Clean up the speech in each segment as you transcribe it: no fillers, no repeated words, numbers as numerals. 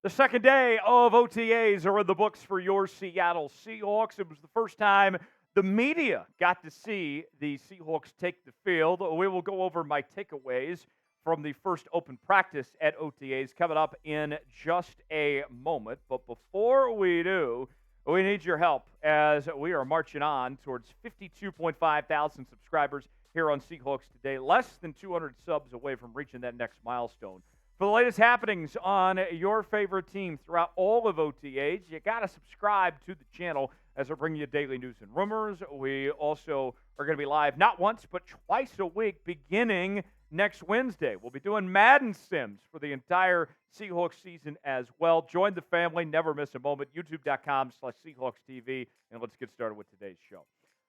The second day of OTAs are in the books for your Seattle Seahawks. It was the first time the media got to see the Seahawks take the field. We will go over my takeaways from the first open practice at OTAs coming up in just a moment. But before we do, we need your help as we are marching on towards 52.5 thousand subscribers here on Seahawks Today. Less than 200 subs away from reaching that next milestone. For the latest happenings on your favorite team throughout all of OTAs, you got to subscribe to the channel as I bring you daily news and rumors. We also are going to be live not once, but twice a week beginning next Wednesday. We'll be doing Madden Sims for the entire Seahawks season as well. Join the family. Never miss a moment. YouTube.com/Seahawks TV. And let's get started with today's show.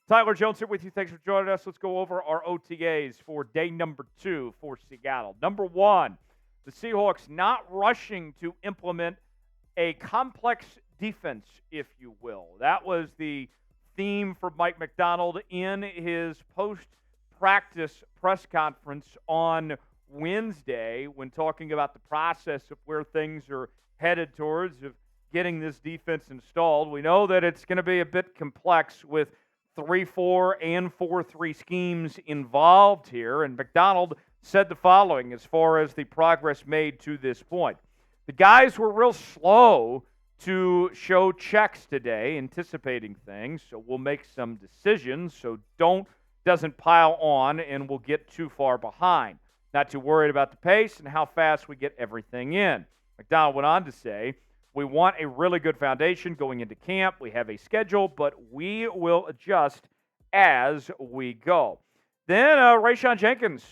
Tyler Jones here with you. Thanks for joining us. Let's go over our OTAs for day number 2 for Seattle. Number 1. The Seahawks not rushing to implement a complex defense, if you will. That was the theme for Mike Macdonald in his post-practice press conference on Wednesday when talking about the process of where things are headed towards of getting this defense installed. We know that it's going to be a bit complex with 3-4 and 4-3 schemes involved here, and Macdonald said the following as far as the progress made to this point. The guys were real slow to show checks today, anticipating things, so we'll make some decisions so doesn't pile on and we'll get too far behind. Not too worried about the pace and how fast we get everything in. Macdonald went on to say, we want a really good foundation going into camp. We have a schedule, but we will adjust as we go. Then Rayshawn Jenkins,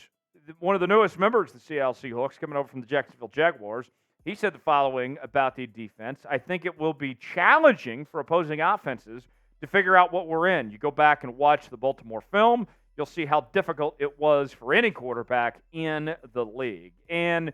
one of the newest members of the Seattle Seahawks, coming over from the Jacksonville Jaguars, he said the following about the defense. I think it will be challenging for opposing offenses to figure out what we're in. You go back and watch the Baltimore film, you'll see how difficult it was for any quarterback in the league. And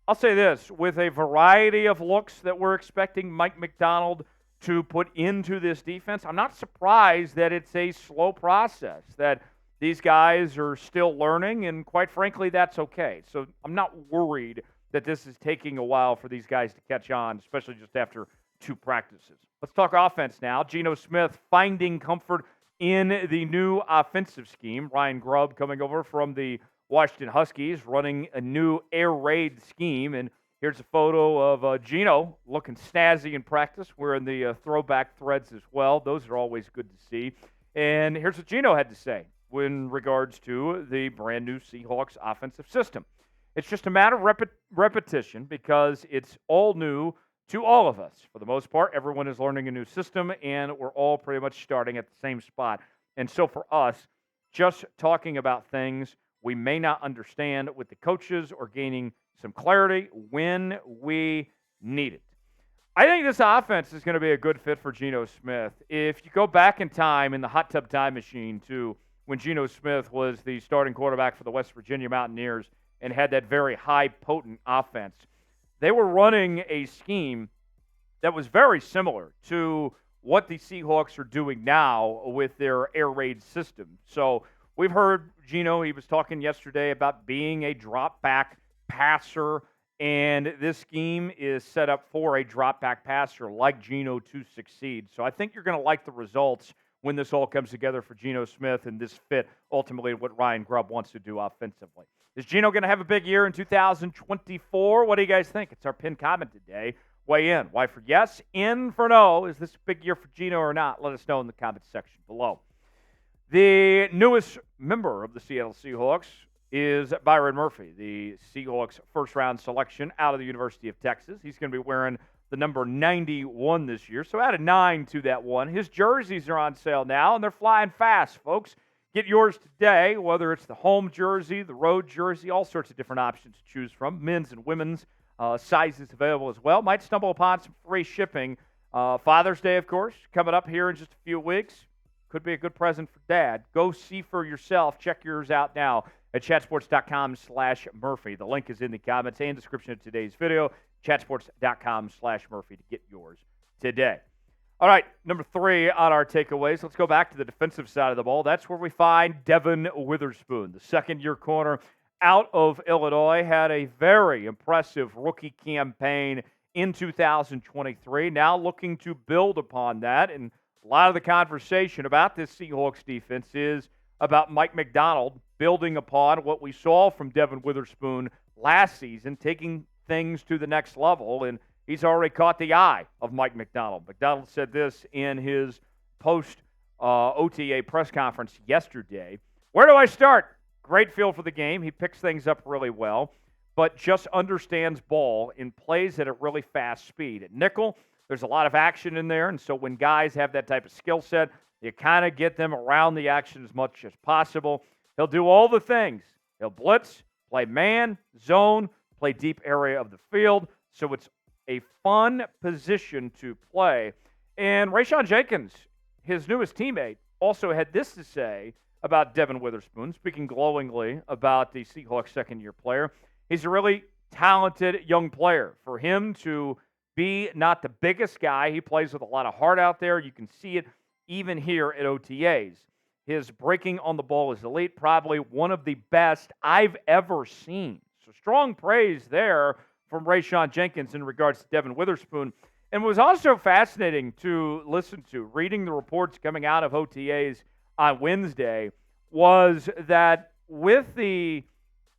I'll say this, with a variety of looks that we're expecting Mike Macdonald to put into this defense, I'm not surprised that it's a slow process, that these guys are still learning, and quite frankly, that's okay. So I'm not worried that this is taking a while for these guys to catch on, especially just after 2 practices. Let's talk offense now. Geno Smith finding comfort in the new offensive scheme. Ryan Grubb coming over from the Washington Huskies, running a new air raid scheme. And here's a photo of Geno looking snazzy in practice. We're in the throwback threads as well. Those are always good to see. And here's what Geno had to say in regards to the brand new Seahawks offensive system. It's just a matter of repetition because it's all new to all of us. For the most part, everyone is learning a new system, and we're all pretty much starting at the same spot. And so for us, just talking about things we may not understand with the coaches or gaining some clarity when we need it. I think this offense is going to be a good fit for Geno Smith. If you go back in time in the hot tub time machine to when Geno Smith was the starting quarterback for the West Virginia Mountaineers and had that very high, potent offense, they were running a scheme that was very similar to what the Seahawks are doing now with their air raid system. So we've heard Geno, he was talking yesterday about being a drop-back passer, and this scheme is set up for a drop-back passer like Geno to succeed. So I think you're going to like the results when this all comes together for Geno Smith and this fit ultimately what Ryan Grubb wants to do offensively. Is Geno going to have a big year in 2024? What do you guys think? It's our pinned comment today. Weigh in. Y for yes, in for no. Is this a big year for Geno or not? Let us know in the comments section below. The newest member of the Seattle Seahawks is Byron Murphy, the Seahawks first-round selection out of the University of Texas. He's going to be wearing the number 91 this year, so add a 9 to that 1. His jerseys are on sale now, and they're flying fast, folks. Get yours today, whether it's the home jersey, the road jersey, all sorts of different options to choose from. Men's and women's sizes available as well. Might stumble upon some free shipping. Father's Day, of course, coming up here in just a few weeks. Could be a good present for Dad. Go see for yourself. Check yours out now at chatsports.com/Murphy. The link is in the comments and description of today's video. Chatsports.com/Murphy to get yours today. All right, number 3 on our takeaways. Let's go back to the defensive side of the ball. That's where we find Devon Witherspoon, the second-year corner out of Illinois. Had a very impressive rookie campaign in 2023. Now looking to build upon that. And a lot of the conversation about this Seahawks defense is about Mike Macdonald building upon what we saw from Devon Witherspoon last season, taking things to the next level. And he's already caught the eye of Mike Macdonald. Macdonald said this in his post-OTA press conference yesterday. Where do I start? Great feel for the game. He picks things up really well, but just understands ball and plays at a really fast speed. At nickel, there's a lot of action in there, and so when guys have that type of skill set, you kind of get them around the action as much as possible. He'll do all the things. He'll blitz, play man, zone, play deep area of the field, so it's a fun position to play. And Rayshawn Jenkins, his newest teammate, also had this to say about Devon Witherspoon, speaking glowingly about the Seahawks second-year player. He's a really talented young player. For him to be not the biggest guy, he plays with a lot of heart out there. You can see it even here at OTAs. His breaking on the ball is elite, probably one of the best I've ever seen. So strong praise there from Rayshawn Jenkins in regards to Devon Witherspoon. And what was also fascinating to listen to, reading the reports coming out of OTAs on Wednesday, was that with the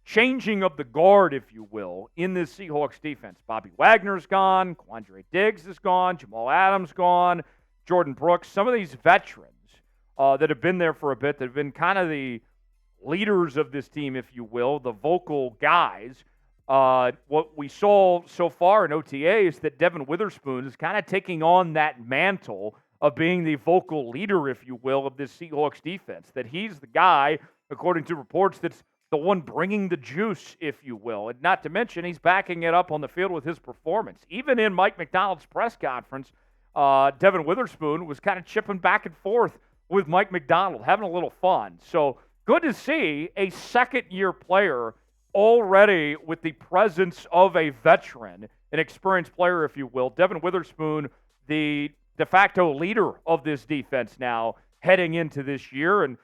changing of the guard, if you will, in this Seahawks defense, Bobby Wagner's gone, Quandre Diggs is gone, Jamal Adams gone, Jordan Brooks, some of these veterans that have been there for a bit, that have been kind of the leaders of this team, if you will, the vocal guys. What we saw so far in OTA is that Devon Witherspoon is kind of taking on that mantle of being the vocal leader, if you will, of this Seahawks defense. That he's the guy, according to reports, that's the one bringing the juice, if you will. And not to mention, he's backing it up on the field with his performance. Even in Mike Macdonald's press conference, Devon Witherspoon was kind of chipping back and forth with Mike Macdonald, having a little fun. So good to see a second-year player already with the presence of a veteran, an experienced player, if you will. Devon Witherspoon, the de facto leader of this defense now heading into this year. And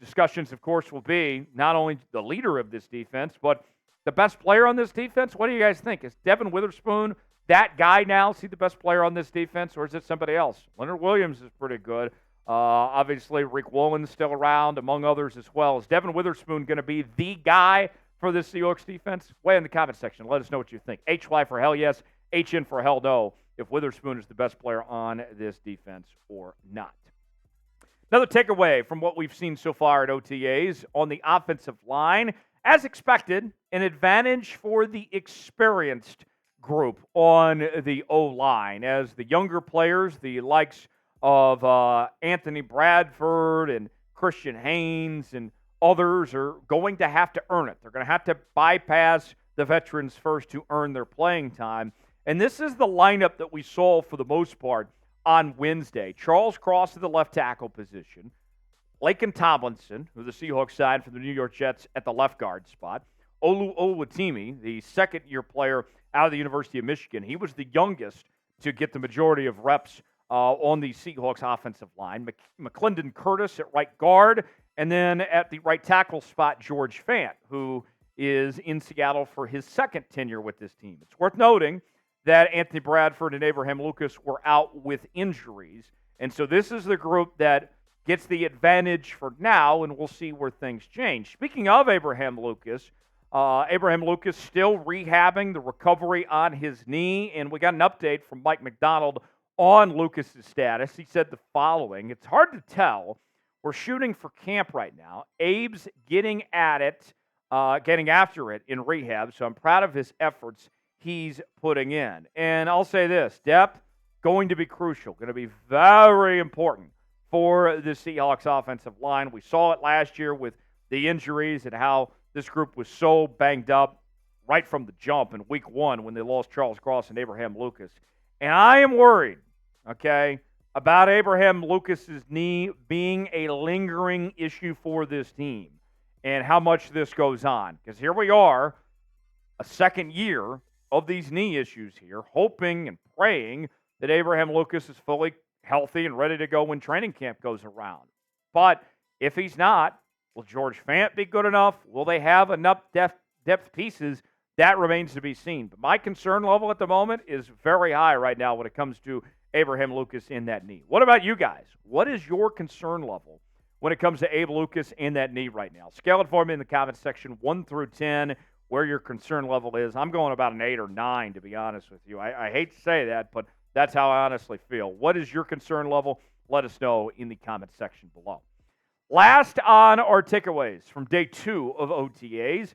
discussions, of course, will be not only the leader of this defense, but the best player on this defense. What do you guys think? Is Devon Witherspoon that guy now? Is he the best player on this defense, or is it somebody else? Leonard Williams is pretty good. Obviously, Rick Woolen's still around, among others as well. Is Devon Witherspoon going to be the guy for this Seahawks defense? Weigh in the comment section. Let us know what you think. HY for hell yes, HN for hell no, if Witherspoon is the best player on this defense or not. Another takeaway from what we've seen so far at OTAs on the offensive line, as expected, an advantage for the experienced group on the O-line, as the younger players, the likes of Anthony Bradford and Christian Haynes and others, are going to have to earn it. They're going to have to bypass the veterans first to earn their playing time. And this is the lineup that we saw for the most part on Wednesday. Charles Cross at the left tackle position. Laken Tomlinson, who the Seahawks signed for the New York Jets at the left guard spot. Olu Oluwatimi, the second-year player out of the University of Michigan. He was the youngest to get the majority of reps on the Seahawks offensive line. McClendon Curtis at right guard. And then at the right tackle spot, George Fant, who is in Seattle for his second tenure with this team. It's worth noting that Anthony Bradford and Abraham Lucas were out with injuries. And so this is the group that gets the advantage for now, and we'll see where things change. Speaking of Abraham Lucas still rehabbing the recovery on his knee, and we got an update from Mike Macdonald on Lucas's status. He said the following: "It's hard to tell. We're shooting for camp right now. Abe's getting at it, getting after it in rehab, so I'm proud of his efforts he's putting in." And I'll say this, depth going to be crucial, going to be very important for the Seahawks offensive line. We saw it last year with the injuries and how this group was so banged up right from the jump in week one when they lost Charles Cross and Abraham Lucas. And I am worried, about Abraham Lucas's knee being a lingering issue for this team and how much this goes on. Because here we are, a second year of these knee issues here, hoping and praying that Abraham Lucas is fully healthy and ready to go when training camp goes around. But if he's not, will George Fant be good enough? Will they have enough depth pieces That remains to be seen. But my concern level at the moment is very high right now when it comes to Abraham Lucas in that knee. What about you guys? What is your concern level when it comes to Abe Lucas in that knee right now? Scale it for me in the comments section, 1 through 10, where your concern level is. I'm going about an 8 or 9, to be honest with you. I hate to say that, but that's how I honestly feel. What is your concern level? Let us know in the comments section below. Last on our takeaways from day 2 of OTAs,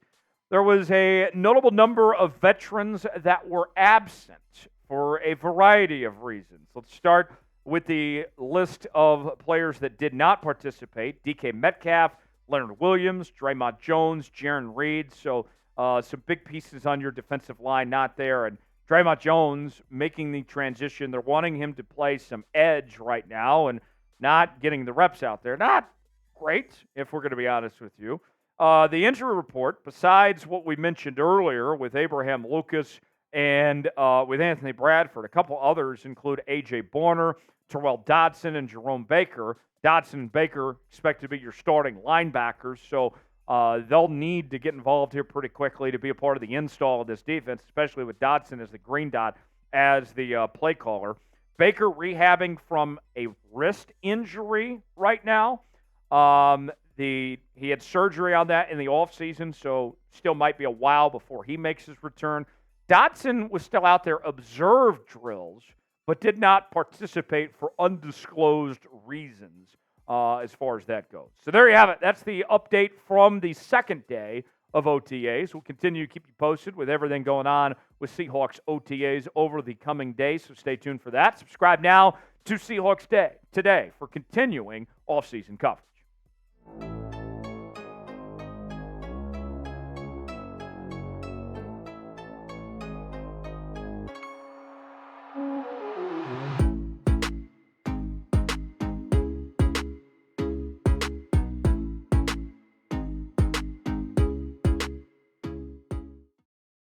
there was a notable number of veterans that were absent for a variety of reasons. Let's start with the list of players that did not participate. DK Metcalf, Leonard Williams, Draymond Jones, Jaron Reed. So some big pieces on your defensive line not there. And Draymond Jones making the transition. They're wanting him to play some edge right now and not getting the reps out there. Not great, if we're going to be honest with you. The injury report, besides what we mentioned earlier with Abraham Lucas and with Anthony Bradford, a couple others include A.J. Barner, Tyrel Dodson, and Jerome Baker. Dodson and Baker expect to be your starting linebackers, so they'll need to get involved here pretty quickly to be a part of the install of this defense, especially with Dodson as the green dot as the play caller. Baker rehabbing from a wrist injury right now. He had surgery on that in the offseason, so still might be a while before he makes his return. Dodson was still out there, observed drills, but did not participate for undisclosed reasons as far as that goes. So there you have it. That's the update from the second day of OTAs. We'll continue to keep you posted with everything going on with Seahawks OTAs over the coming days, so stay tuned for that. Subscribe now to Seahawks Today for continuing off-season coverage.